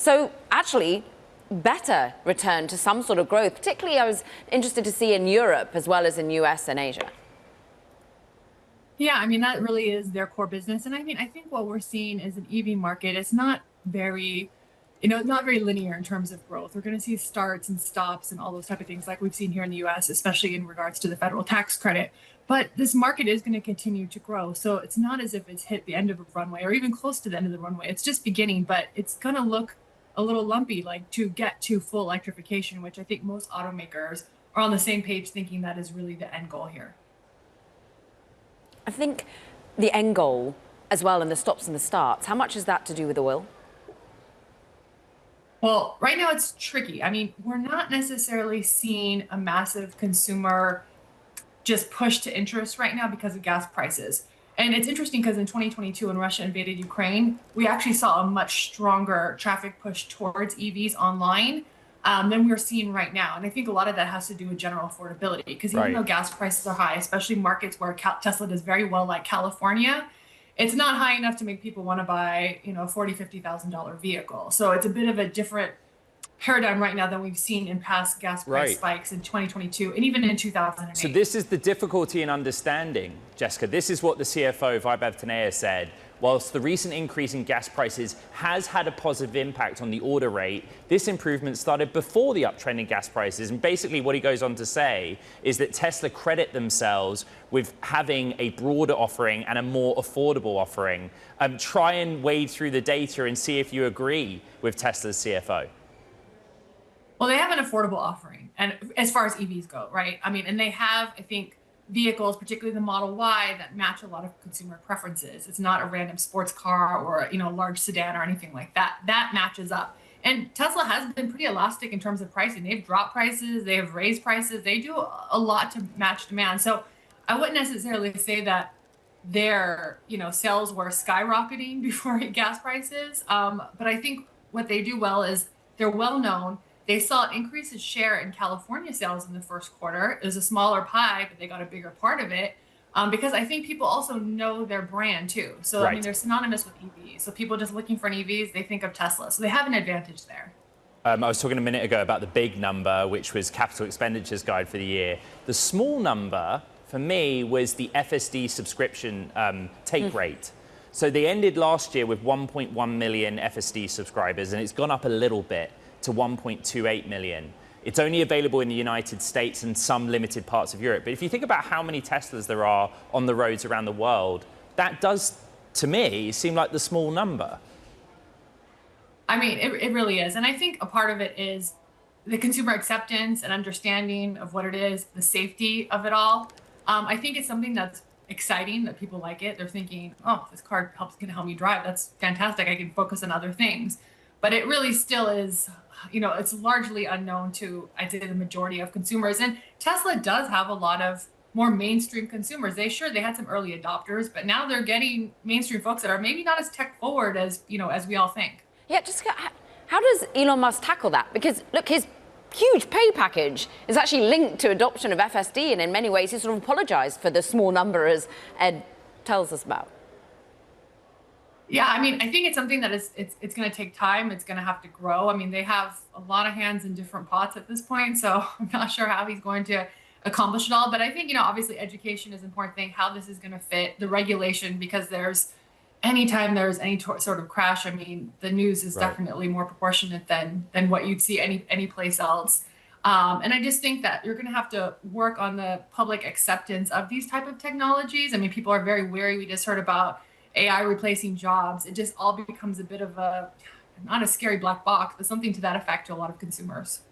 So actually, better return to some sort of growth. Particularly, I was interested to see in Europe as well as in US and Asia. Yeah, I mean, that really is their core business. And I think what we're seeing is an EV market. It's not very, not very linear in terms of growth. We're going to see starts and stops and all those type of things like we've seen here in the US, especially in regards to the federal tax credit. But this market is going to continue to grow. So it's not as if it's hit the end of a runway or even close to the end of the runway. It's just beginning, but it's going to look a little lumpy, like to get to full electrification, which I think most automakers are on the same page thinking that is really the end goal here. I think the end goal as well and the stops and the starts, how much is that to do with oil? Well, right now it's tricky. I mean, we're not necessarily seeing a massive consumer just push to interest right now because of gas prices. And it's interesting because in 2022, when Russia invaded Ukraine, we actually saw a much stronger traffic push towards EVs online than we're seeing right now. And I think a lot of that has to do with general affordability, because even though gas prices are high, especially markets where Tesla does very well, like California, it's not high enough to make people want to buy, a $40,000, $50,000 vehicle. So it's a bit of a different paradigm right now than we've seen in past gas price spikes in 2022 and even in 2008. So this is the difficulty in understanding, Jessica. This is what the CFO, Vaibhav said. Whilst the recent increase in gas prices has had a positive impact on the order rate, this improvement started before the uptrend in gas prices. And basically what he goes on to say is that Tesla credit themselves with having a broader offering and a more affordable offering. Try and wade through the data and see if you agree with Tesla's CFO. Well, they have an affordable offering, and as far as EVs go, right? I mean, and they have, I think, vehicles, particularly the Model Y, that match a lot of consumer preferences. It's not a random sports car or a large sedan or anything like that. That matches up. And Tesla has been pretty elastic in terms of pricing. They've dropped prices, they have raised prices, they do a lot to match demand. So I wouldn't necessarily say that their sales were skyrocketing before gas prices. But I think what they do well is they're well known. They saw an increase in share in California sales in the first quarter. It was a smaller pie, but they got a bigger part of it because I think people also know their brand too. So, I mean, they're synonymous with EVs. So people just looking for an EVs, they think of Tesla. So they have an advantage there. I was talking a minute ago about the big number, which was capital expenditures guide for the year. The small number for me was the FSD subscription take rate. So they ended last year with 1.1 million FSD subscribers, and it's gone up a little bit to 1.28 million. It's only available in the United States and some limited parts of Europe. But if you think about how many Teslas there are on the roads around the world, that does, to me, seem like the small number. I mean, it really is. And I think a part of it is the consumer acceptance and understanding of what it is, the safety of it all. I think it's something that's exciting, that people like it. They're thinking, oh, this car can help me drive. That's fantastic. I can focus on other things. But it really still is, it's largely unknown to, I'd say, the majority of consumers. And Tesla does have a lot of more mainstream consumers. They had some early adopters, but now they're getting mainstream folks that are maybe not as tech forward as, as we all think. Yeah, just how does Elon Musk tackle that? Because look, his huge pay package is actually linked to adoption of FSD, and in many ways he sort of apologized for the small number, as Ed tells us about. Yeah, I mean, I think it's something that it's going to take time. It's going to have to grow. I mean, they have a lot of hands in different pots at this point, so I'm not sure how he's going to accomplish it all. But I think, obviously education is an important thing, how this is going to fit, the regulation, because anytime there's any sort of crash, I mean, the news is definitely more proportionate than what you'd see any place else. And I just think that you're going to have to work on the public acceptance of these type of technologies. I mean, people are very wary. We just heard about AI replacing jobs. It just all becomes a bit of not a scary black box, but something to that effect to a lot of consumers.